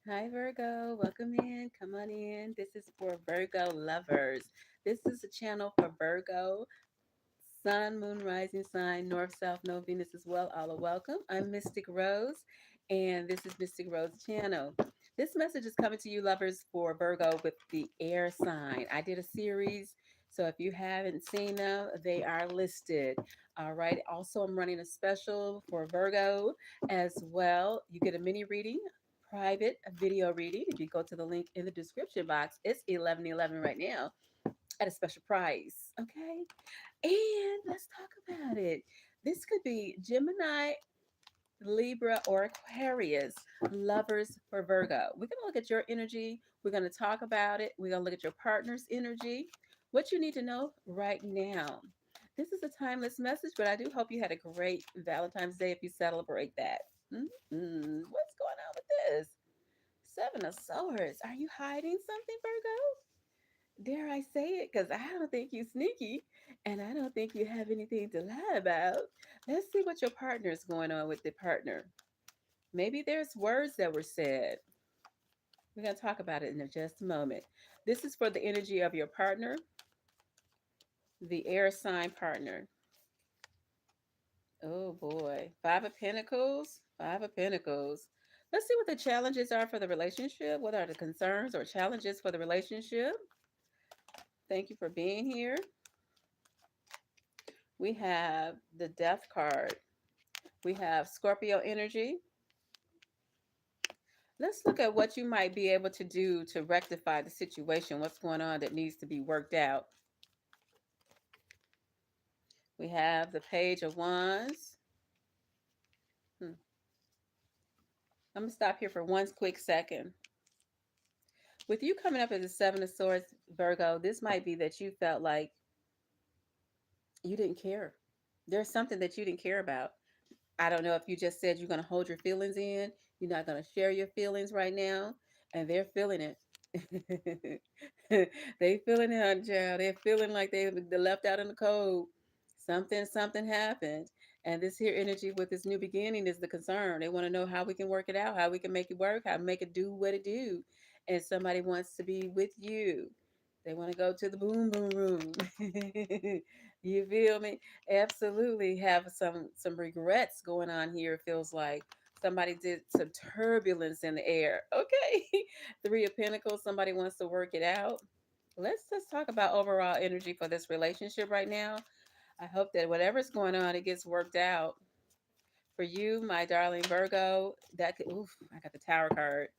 Hi, Virgo. Welcome in. Come on in. This is for Virgo lovers. This is a channel for Virgo, Sun, Moon, Rising sign, North, South, Node, Venus as well. All are welcome. I'm Mystic Roze, and this is Mystic Roze channel. This message is coming to you, lovers, for Virgo with the air sign. I did a series, so if you haven't seen them, they are listed. All right. Also, I'm running a special for Virgo as well. You get a mini reading, private video reading. If you go to the link in the description box, it's 11:11 right now at a special price. Okay. And let's talk about it. This could be Gemini, Libra, or Aquarius, lovers for Virgo. We're going to look at your energy. We're going to talk about it. We're going to look at your partner's energy, what you need to know right now. This is a timeless message, but I do hope you had a great Valentine's Day if you celebrate that. What's going on with this? Seven of Swords. Are you hiding something, Virgo? Dare I say it? Because I don't think you sneaky and I don't think you have anything to lie about. Let's see what your partner is going on with the partner. Maybe there's words that were said. We're going to talk about it in just a moment. This is for the energy of your partner, the air sign partner. Oh boy. Five of Pentacles. Five of Pentacles. Let's see what the challenges are for the relationship. What are the concerns or challenges for the relationship? Thank you for being here. We have the Death card. We have Scorpio energy. Let's look at what you might be able to do to rectify the situation. What's going on that needs to be worked out? We have the Page of Wands. I'm going to stop here for one quick second. With you coming up as the Seven of Swords, Virgo, this might be that you felt like you didn't care. There's something that you didn't care about. I don't know if you just said you're going to hold your feelings in. You're not going to share your feelings right now. And they're feeling it. They feeling it, child. They're feeling like they're left out in the cold. Something happened. And this here energy with this new beginning is the concern. They want to know how we can work it out, how we can make it work, how to make it do what it do. And somebody wants to be with you. They want to go to the boom boom room. You feel me? Absolutely have some regrets going on here. It feels like somebody did some turbulence in the air. Okay. Three of Pentacles, somebody wants to work it out. Let's just talk about overall energy for this relationship right now. I hope that whatever's going on, it gets worked out. For you, my darling Virgo, that could, oof, I got the Tower card.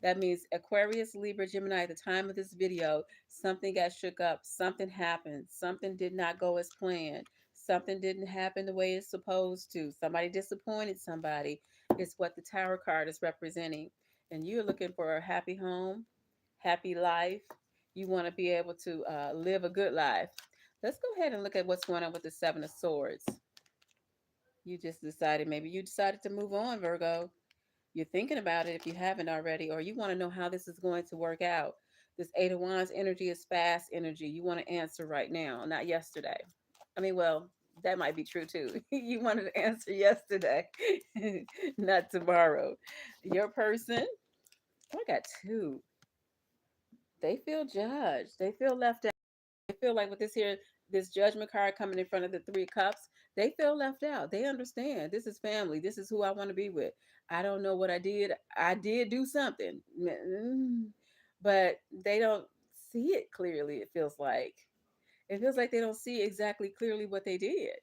That means Aquarius, Libra, Gemini, at the time of this video, something got shook up, something happened, something did not go as planned, something didn't happen the way it's supposed to. Somebody disappointed somebody. It's what the Tower card is representing. And you're looking for a happy home, happy life. You want to be able to live a good life. Let's go ahead and look at what's going on with the Seven of Swords. You just decided, maybe you decided to move on, Virgo. You're thinking about it if you haven't already, or you want to know how this is going to work out. This Eight of Wands energy is fast energy. You want to answer right now, not yesterday. I mean, well, that might be true too. You wanted to answer yesterday, not tomorrow. Your person, oh, I got two. They feel judged. They feel left out. They feel like with this here, this judgment card coming in front of the Three of Cups, they feel left out. They understand this is family. This is who I want to be with. I don't know what I did. I did do something, but they don't see it clearly. It feels like they don't see exactly clearly what they did.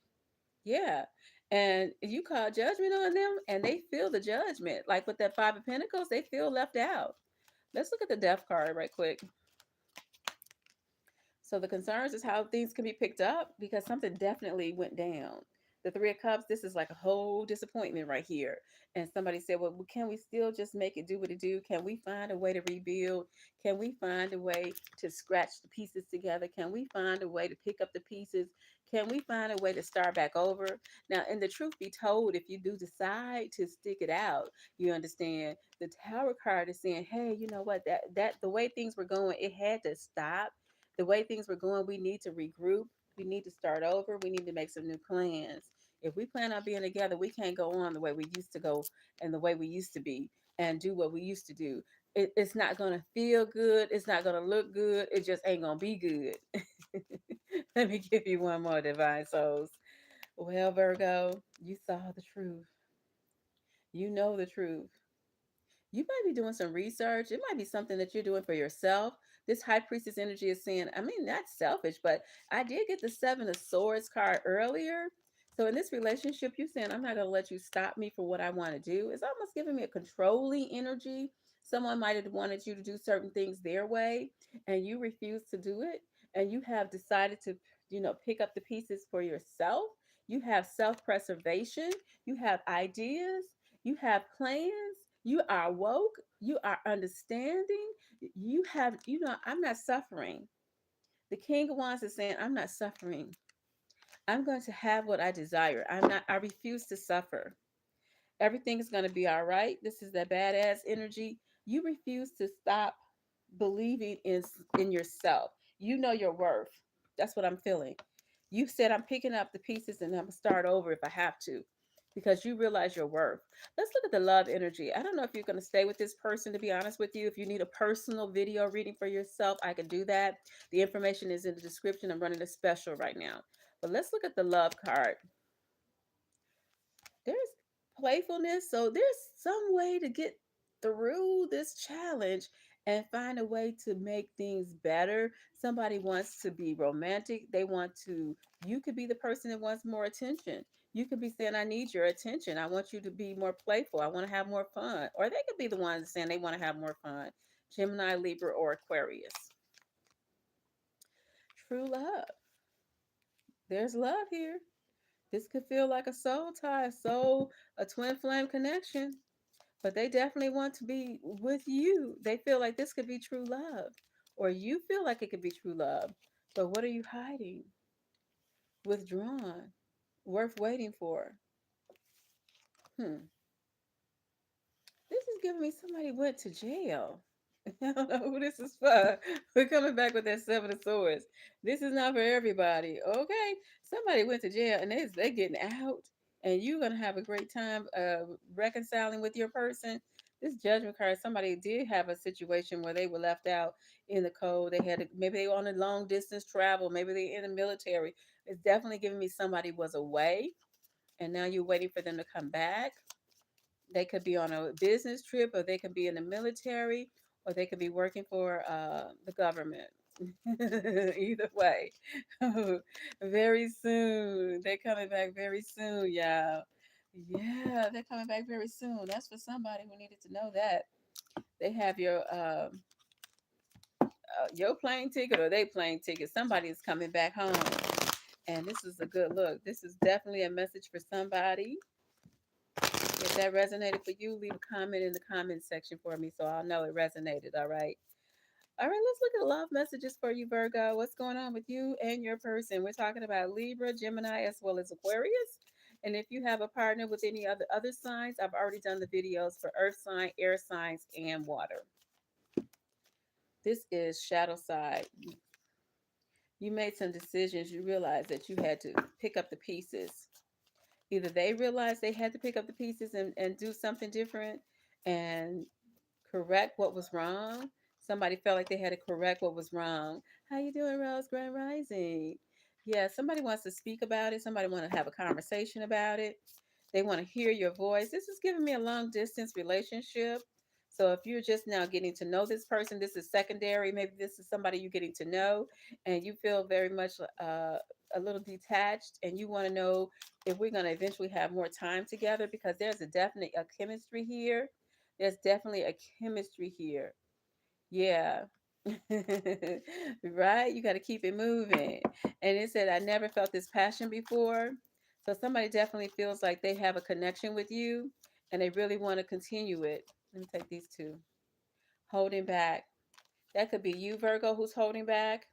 Yeah. And you call judgment on them and they feel the judgment. Like with that Five of Pentacles, they feel left out. Let's look at the Death card right quick. So the concerns is how things can be picked up because something definitely went down. The Three of Cups, this is like a whole disappointment right here. And somebody said, well, can we still just make it do what it do? Can we find a way to rebuild? Can we find a way to scratch the pieces together? Can we find a way to pick up the pieces? Can we find a way to start back over? Now, and the truth be told, if you do decide to stick it out, you understand the Tower card is saying, hey, you know what, that the way things were going, it had to stop. The way things were going, we need to regroup. We need to start over. We need to make some new plans. If we plan on being together, we can't go on the way we used to go and the way we used to be. and do what we used to do. It's not going to feel good. It's not going to look good. It just ain't going to be good. Let me give you one more, divine souls. Well, Virgo, you saw the truth. You know the truth. You might be doing some research. It might be something that you're doing for yourself. This high priestess energy is saying, I mean, not selfish, but I did get the Seven of Swords card earlier. So in this relationship, you're saying, I'm not going to let you stop me for what I want to do. It's almost giving me a controlling energy. Someone might have wanted you to do certain things their way, and you refuse to do it. And you have decided to, pick up the pieces for yourself. You have self preservation. You have ideas. You have plans. You are woke. You are understanding. You have, I'm not suffering. The King of Wands is saying, I'm not suffering. I'm going to have what I desire. I refuse to suffer. Everything is going to be all right. This is that badass energy. You refuse to stop believing in yourself. You know your worth. That's what I'm feeling. You said I'm picking up the pieces and I'm gonna start over if I have to, because you realize your worth. Let's look at the love energy. I don't know if you're going to stay with this person, to be honest with you. If you need a personal video reading for yourself, I can do that. The information is in the description. I'm running a special right now. But let's look at the love card. There's playfulness, so there's some way to get through this challenge and find a way to make things better. Somebody wants to be romantic. You could be the person that wants more attention. You could be saying, I need your attention. I want you to be more playful. I want to have more fun. Or they could be the ones saying they want to have more fun. Gemini, Libra, or Aquarius. True love. There's love here. This could feel like a soul tie, a twin flame connection, but they definitely want to be with you. They feel like this could be true love, or you feel like it could be true love. But what are you hiding? Withdrawn, worth waiting for. Hmm. This is giving me somebody went to jail. I don't know who this is for. We're coming back with that Seven of Swords. This is not for everybody. Okay. Somebody went to jail and they getting out, and you're gonna have a great time reconciling with your person. This judgment card, somebody did have a situation where they were left out in the cold. Maybe they were on a long distance travel, maybe they're in the military. It's definitely giving me somebody was away and now you're waiting for them to come back. They could be on a business trip, or they could be in the military, or they could be working for the government. Either way, very soon. They're coming back very soon, y'all. Yeah, they're coming back very soon. That's for somebody who needed to know that. They have your plane ticket or they plane ticket. Somebody is coming back home. And this is a good look. This is definitely a message for somebody. If that resonated for you, leave a comment in the comment section for me so I'll know it resonated. All right. All right, let's look at love messages for you, Virgo. What's going on with you and your person? We're talking about Libra, Gemini, as well as Aquarius. And if you have a partner with any other signs, I've already done the videos for earth sign, air signs, and water. This is shadow side. You made some decisions. You realized that you had to pick up the pieces. Either they realized they had to pick up the pieces and do something different and correct what was wrong. Somebody felt like they had to correct what was wrong. How you doing, Rose? Grand Rising. Yeah, somebody wants to speak about it. Somebody want to have a conversation about it. They want to hear your voice. This is giving me a long distance relationship. So if you're just now getting to know this person, this is secondary. Maybe this is somebody you're getting to know, and you feel very much a little detached, and you want to know if we're going to eventually have more time together, because there's a chemistry here. There's definitely a chemistry here. Yeah. Right? You got to keep it moving. And it said, I never felt this passion before. So somebody definitely feels like they have a connection with you and they really want to continue it. Let me take these two. Holding back. That could be you, Virgo, who's holding back.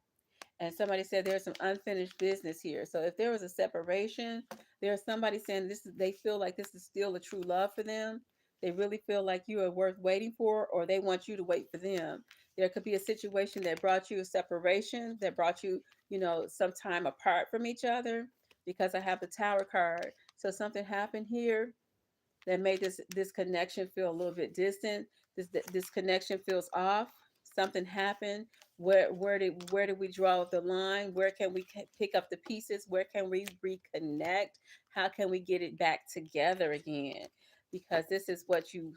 And somebody said there's some unfinished business here. So if there was a separation, there's somebody saying they feel like this is still a true love for them. They really feel like you are worth waiting for, or they want you to wait for them. There could be a situation that brought you a separation, that brought you, some time apart from each other, because I have the Tower card. So something happened here that made this connection feel a little bit distant. This connection feels off. Something happened. Where did we draw the line? Where can we pick up the pieces? Where can we reconnect? How can we get it back together again? Because this is what you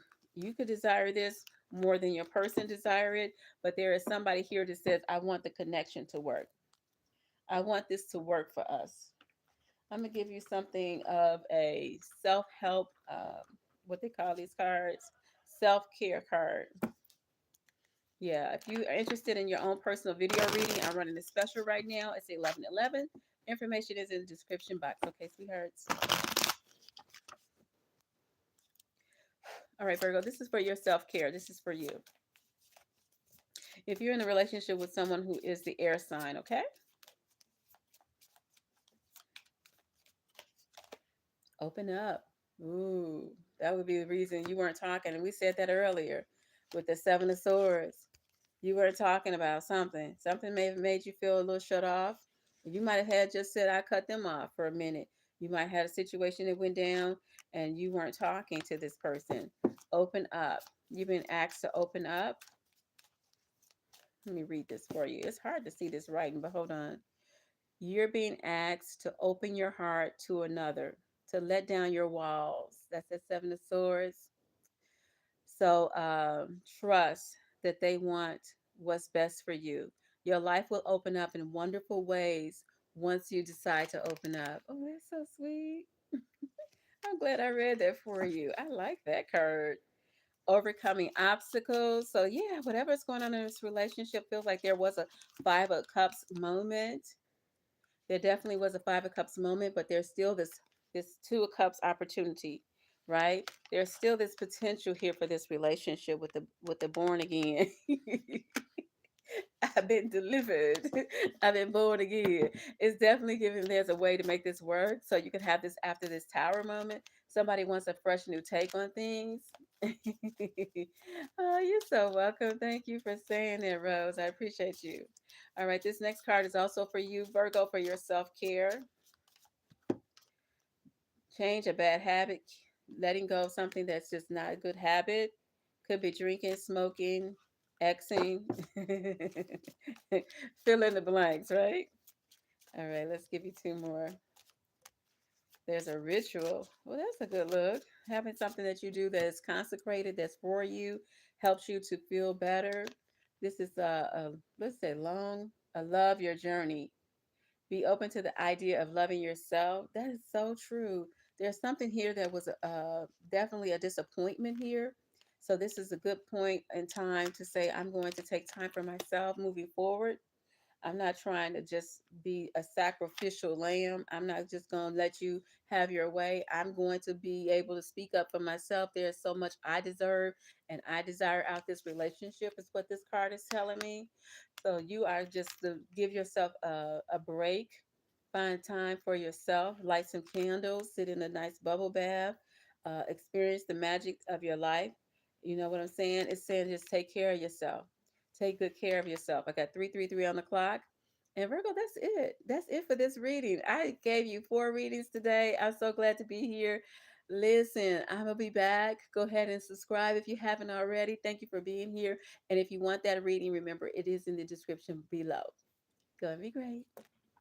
could desire this more than your person desire it, but there is somebody here that says, I want the connection to work. I want this to work for us. I'm gonna give you something of a self-help, what they call these cards, self-care card. Yeah, if you are interested in your own personal video reading, I'm running a special right now. It's 11/11. Information is in the description box. Okay, sweethearts. All right, Virgo, this is for your self-care. This is for you. If you're in a relationship with someone who is the air sign, okay? Open up. Ooh, that would be the reason you weren't talking. And we said that earlier with the Seven of Swords. You were talking about something. Something may have made you feel a little shut off. You might have had just said, I cut them off for a minute. You might have had a situation that went down and you weren't talking to this person. Open up. You've been asked to open up. Let me read this for you. It's hard to see this writing, but hold on. You're being asked to open your heart to another, to let down your walls. That's the Seven of Swords. So trust that they want what's best for you. Your life will open up in wonderful ways once you decide to open up. Oh, that's so sweet. I'm glad I read that for you. I like that card. Overcoming obstacles. So yeah, whatever's going on in this relationship feels like there was a Five of Cups moment. There definitely was a Five of Cups moment, but there's still this Two of Cups opportunity, right? There's still this potential here for this relationship with the born again. I've been delivered. I've been born again. It's definitely giving there's a way to make this work. So you can have this after this tower moment. Somebody wants a fresh new take on things. Oh, you're so welcome. Thank you for saying that, Rose. I appreciate you. All right, this next card is also for you, Virgo, for your self care. Change a bad habit, letting go of something that's just not a good habit. Could be drinking, smoking, Xing. Fill in the blanks, right? All right, let's give you two more. There's a ritual. Well, that's a good look. Having something that you do that is consecrated, that's for you, helps you to feel better. This is let's say long, love your journey. Be open to the idea of loving yourself. That is so true. There's something here that was definitely a disappointment here. So this is a good point in time to say, I'm going to take time for myself moving forward. I'm not trying to just be a sacrificial lamb. I'm not just going to let you have your way. I'm going to be able to speak up for myself. There's so much I deserve and I desire out this relationship, is what this card is telling me. So you are just to give yourself a break, find time for yourself, light some candles, sit in a nice bubble bath, experience the magic of your life. You know what I'm saying? It's saying just take care of yourself. Take good care of yourself. I got 333 on the clock. And Virgo, that's it. That's it for this reading. I gave you four readings today. I'm so glad to be here. Listen, I'm going to be back. Go ahead and subscribe if you haven't already. Thank you for being here. And if you want that reading, remember it is in the description below. Go and be great.